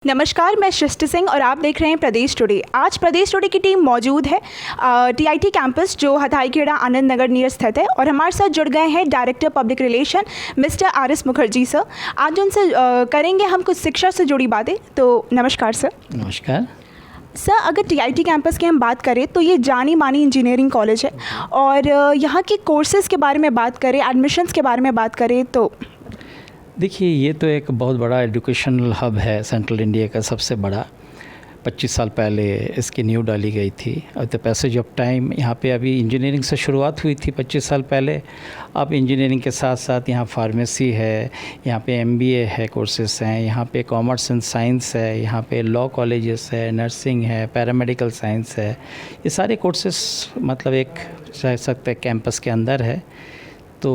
नमस्कार, मैं सृष्टि सिंह और आप देख रहे हैं प्रदेश टुडे। आज प्रदेश टुडे की टीम मौजूद है टीआईटी कैंपस जो हथाईखेड़ा आनंद नगर नियर स्थित है और हमारे साथ जुड़ गए हैं director public relation mister RS. Mukherjee sir. आज उनसे करेंगे हम कुछ शिक्षा से जुड़ी बातें। तो नमस्कार सर। नमस्कार सर, अगर टीआईटी कैंपस की हम बात करें तो ये जानी मानी इंजीनियरिंग कॉलेज है और यहाँ के कोर्सेज़ के बारे में बात करें, एडमिशन्स के बारे में बात करें तो देखिए, ये तो एक बहुत बड़ा एजुकेशनल हब है, सेंट्रल इंडिया का सबसे बड़ा। 25 साल पहले इसकी नींव डाली गई थी। और द पैसेज ऑफ टाइम यहाँ पे अभी इंजीनियरिंग से शुरुआत हुई थी 25 साल पहले। अब इंजीनियरिंग के साथ साथ यहाँ फार्मेसी है, यहाँ पे एमबीए है, कोर्सेस हैं, यहाँ पे कॉमर्स एंड साइंस है, यहाँ पे लॉ कॉलेजेस है, नर्सिंग है, पैरामेडिकल साइंस है। ये सारे कोर्सेस मतलब एक कह सकते हैं कैंपस के अंदर है। तो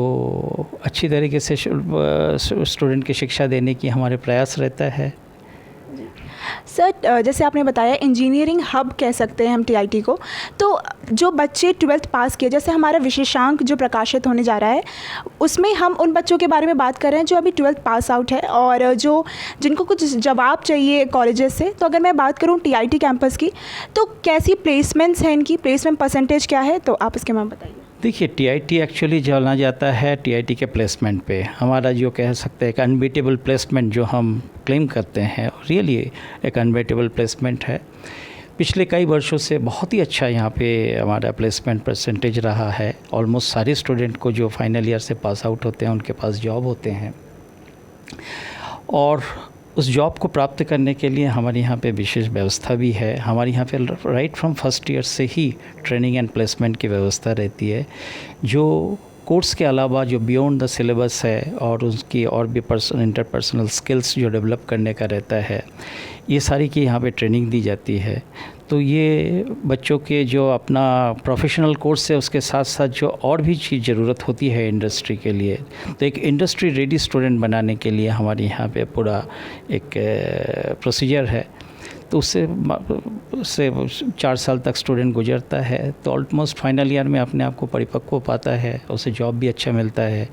अच्छी तरीके से स्टूडेंट की शिक्षा देने की हमारे प्रयास रहता है। सर, जैसे आपने बताया इंजीनियरिंग हब कह सकते हैं हम टीआईटी को। तो जो बच्चे 12th पास किए, जैसे हमारा विशेषांक जो प्रकाशित होने जा रहा है उसमें हम उन बच्चों के बारे में बात कर रहे हैं जो अभी 12th पास आउट है और जिनको कुछ जवाब चाहिए कॉलेजेस से। तो अगर मैं बात करूं टीआईटी कैंपस की तो कैसी प्लेसमेंट्स हैं, इनकी प्लेसमेंट परसेंटेज क्या है, तो आप इसके बारे में बताइए। देखिए, टीआईटी एक्चुअली जाना जाता है टीआईटी के प्लेसमेंट पे। हमारा जो कह सकते हैं एक अनबीटेबल प्लेसमेंट जो हम क्लेम करते हैं, रियली एक अनबीटेबल प्लेसमेंट है। पिछले कई वर्षों से बहुत ही अच्छा यहाँ पे हमारा प्लेसमेंट परसेंटेज रहा है। ऑलमोस्ट सारे स्टूडेंट को जो फाइनल ईयर से पास आउट होते हैं उनके पास जॉब होते हैं और उस जॉब को प्राप्त करने के लिए हमारे यहाँ पे विशेष व्यवस्था भी है। हमारे यहाँ पे राइट फ्रॉम फर्स्ट ईयर से ही ट्रेनिंग एंड प्लेसमेंट की व्यवस्था रहती है, जो कोर्स के अलावा जो बियॉन्ड द सिलेबस है और उसकी और भी इंटरपर्सनल स्किल्स जो डेवलप करने का रहता है, ये सारी की यहाँ पे ट्रेनिंग दी जाती है। तो ये बच्चों के जो अपना प्रोफेशनल कोर्स है उसके साथ साथ जो और भी चीज़ ज़रूरत होती है इंडस्ट्री के लिए, तो एक इंडस्ट्री रेडी स्टूडेंट बनाने के लिए हमारे यहाँ पे पूरा एक प्रोसीजर है। तो उससे 4 साल तक स्टूडेंट गुजरता है तो ऑलमोस्ट फाइनल ईयर में अपने आप को परिपक्व पाता है, उसे जॉब भी अच्छा मिलता है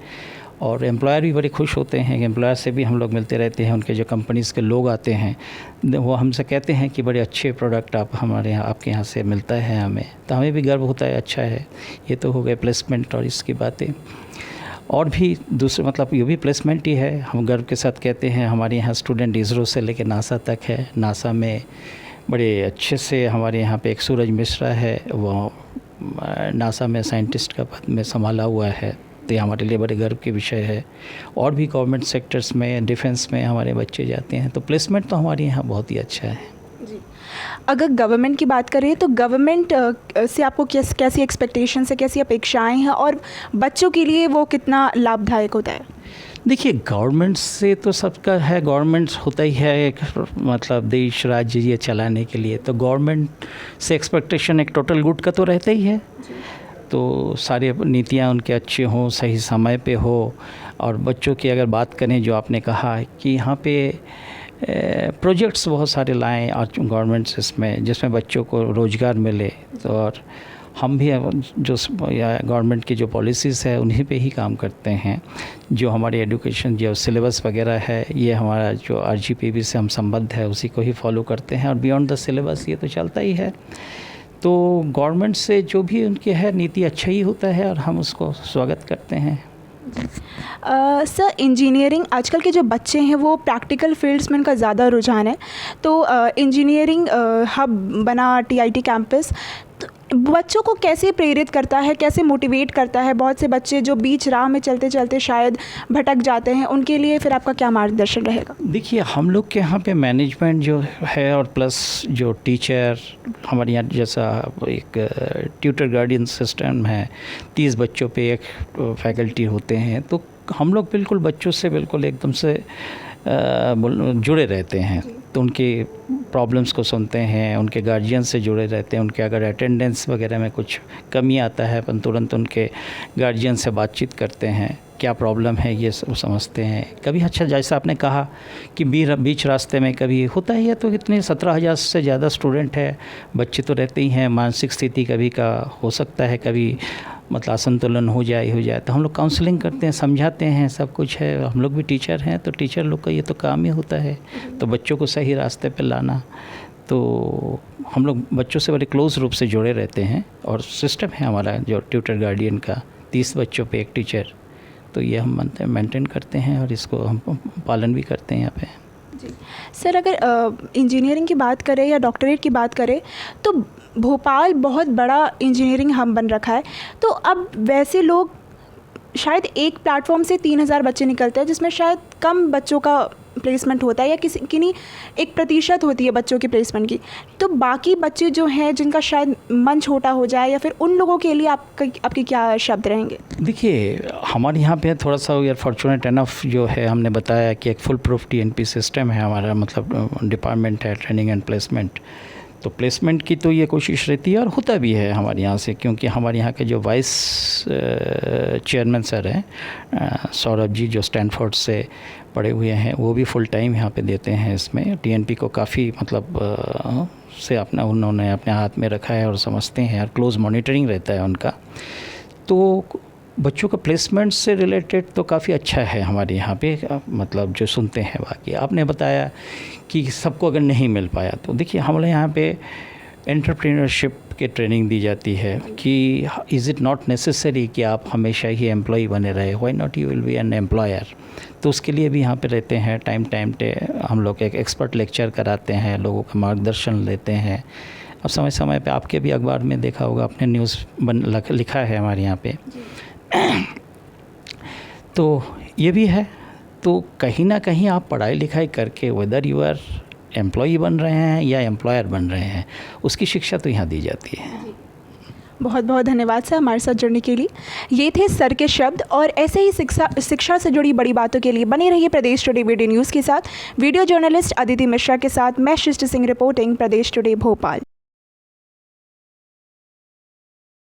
और एम्प्लॉयर भी बड़े खुश होते हैं। एम्प्लॉयर से भी हम लोग मिलते रहते हैं, उनके जो कंपनीज़ के लोग आते हैं वो हमसे कहते हैं कि बड़े अच्छे प्रोडक्ट आप हमारे यहाँ आपके यहाँ से मिलता है हमें, तो हमें भी गर्व होता है, अच्छा है। ये तो हो गए प्लेसमेंट और इसकी बातें। और भी दूसरे मतलब ये भी प्लेसमेंट ही है। हम गर्व के साथ कहते हैं हमारे यहाँ स्टूडेंट इसरो से लेकर नासा तक है। नासा में बड़े अच्छे से हमारे यहाँ पे एक सूरज मिश्रा है, वो नासा में साइंटिस्ट का पद में संभाला हुआ है, तो ये हमारे लिए बड़े गर्व के विषय है। और भी गवर्नमेंट सेक्टर्स में, डिफेंस में हमारे बच्चे जाते हैं, तो प्लेसमेंट तो हमारे यहाँ बहुत ही अच्छा है जी। अगर गवर्नमेंट की बात करें तो गवर्नमेंट से आपको कैसी एक्सपेक्टेशंस है, कैसी अपेक्षाएं हैं और बच्चों के लिए वो कितना लाभदायक होता है? देखिए, गवर्नमेंट से तो सबका है, गवर्नमेंट होता ही है एक मतलब देश राज्य ये चलाने के लिए, तो गवर्नमेंट से एक्सपेक्टेशन एक टोटल गुड का तो रहता ही है। तो सारी नीतियाँ उनके अच्छे हों, सही समय पे हो। और बच्चों की अगर बात करें, जो आपने कहा कि यहाँ पे प्रोजेक्ट्स बहुत सारे लाएं और गवर्नमेंट्स इसमें जिसमें बच्चों को रोज़गार मिले, तो और हम भी जो गवर्नमेंट की जो पॉलिसीज़ है उन्हीं पे ही काम करते हैं। जो हमारी एजुकेशन जो सिलेबस वगैरह है, ये हमारा जो आरजीपीवी से हम संबद्ध है उसी को ही फॉलो करते हैं और बियॉन्ड द सिलेबस ये तो चलता ही है। तो गवर्नमेंट से जो भी उनके है नीति अच्छा ही होता है और हम उसको स्वागत करते हैं। सर, इंजीनियरिंग आजकल के जो बच्चे हैं वो प्रैक्टिकल फील्ड्स में उनका ज़्यादा रुझान है, तो इंजीनियरिंग हब बना टीआईटी कैंपस, तो बच्चों को कैसे प्रेरित करता है, कैसे मोटिवेट करता है? बहुत से बच्चे जो बीच राह में चलते चलते शायद भटक जाते हैं, उनके लिए फिर आपका क्या मार्गदर्शन रहेगा? देखिए, हम लोग के यहाँ पे मैनेजमेंट जो है और प्लस जो टीचर हमारे यहाँ जैसा एक ट्यूटर गार्डियन सिस्टम है, 30 बच्चों पे एक फैकल्टी होते हैं, तो हम लोग बिल्कुल बच्चों से बिल्कुल एकदम से जुड़े रहते हैं। तो उनकी प्रॉब्लम्स को सुनते हैं, उनके गार्जियन से जुड़े रहते हैं। उनके अगर अटेंडेंस वगैरह में कुछ कमी आता है अपन तुरंत उनके गार्जियन से बातचीत करते हैं, क्या प्रॉब्लम है ये सब समझते हैं। कभी अच्छा जैसा आपने कहा कि बीच रास्ते में कभी होता ही है, तो इतने 17,000 से ज़्यादा स्टूडेंट है, बच्चे तो रहते ही हैं, मानसिक स्थिति कभी का हो सकता है, कभी मतलब असंतुलन हो जाए तो हम लोग काउंसलिंग करते हैं, समझाते हैं, सब कुछ है। हम लोग भी टीचर हैं तो टीचर लोग का ये तो काम ही होता है, तो बच्चों को सही रास्ते पे लाना। तो हम लोग बच्चों से बड़े क्लोज़ रूप से जुड़े रहते हैं और सिस्टम है हमारा जो ट्यूटर गार्डियन का, 30 बच्चों पे एक टीचर, तो ये हम मेंटेन करते हैं और इसको हम पालन भी करते हैं यहाँ पे। जी सर, अगर इंजीनियरिंग की बात करें या डॉक्टरेट की बात करें तो भोपाल बहुत बड़ा इंजीनियरिंग हब बन रखा है। तो अब वैसे लोग शायद एक प्लेटफॉर्म से 3000 बच्चे निकलते हैं, जिसमें शायद कम बच्चों का प्लेसमेंट होता है या किन्हीं एक प्रतिशत होती है बच्चों की प्लेसमेंट की। तो बाकी बच्चे जो हैं जिनका शायद मन छोटा हो जाए, या फिर उन लोगों के लिए आपके क्या शब्द रहेंगे? देखिए, हमारे यहाँ पे थोड़ा सा यार फॉर्चुनेट एनफ जो है, हमने बताया कि एक फुल प्रूफ TNP सिस्टम है हमारा, मतलब डिपार्टमेंट है ट्रेनिंग एंड प्लेसमेंट। तो प्लेसमेंट की तो ये कोशिश रहती है और होता भी है हमारे यहाँ से, क्योंकि हमारे यहाँ के जो वाइस चेयरमैन सर हैं सौरभ जी, जो स्टैनफोर्ड से पढ़े हुए हैं, वो भी फुल टाइम यहाँ पे देते हैं इसमें। TNP को काफ़ी मतलब से अपना उन्होंने अपने हाथ में रखा है और समझते हैं और क्लोज मॉनिटरिंग रहता है उनका। तो बच्चों का प्लेसमेंट से रिलेटेड तो काफ़ी अच्छा है हमारे यहाँ पे, मतलब जो सुनते हैं। बाकी आपने बताया कि सबको अगर नहीं मिल पाया, तो देखिए हमारे यहाँ पे एंटरप्रेन्योरशिप की ट्रेनिंग दी जाती है कि इज़ इट नॉट नेसेसरी कि आप हमेशा ही एम्प्लॉय बने रहे, why not you will be an employer. तो उसके लिए भी यहाँ पे रहते हैं, टाइम पे हम लोग एक एक्सपर्ट लेक्चर कराते हैं, लोगों का मार्गदर्शन लेते हैं। अब समय समय पे आपके भी अखबार में देखा होगा, आपने न्यूज़ लिखा है हमारे यहाँ पे। तो ये भी है, तो कहीं ना कहीं आप पढ़ाई लिखाई करके वेदर यू आर एम्प्लॉय बन रहे हैं या एम्प्लॉयर बन रहे हैं, उसकी शिक्षा तो यहाँ दी जाती है। बहुत बहुत धन्यवाद सर हमारे साथ जुड़ने के लिए। ये थे सर के शब्द, और ऐसे ही शिक्षा से जुड़ी बड़ी बातों के लिए बने रहिए प्रदेश टुडे वीडियो न्यूज़ के साथ। वीडियो जर्नलिस्ट अदिति मिश्रा के साथ मैं शिष्ट सिंह, रिपोर्टिंग प्रदेश टुडे भोपाल।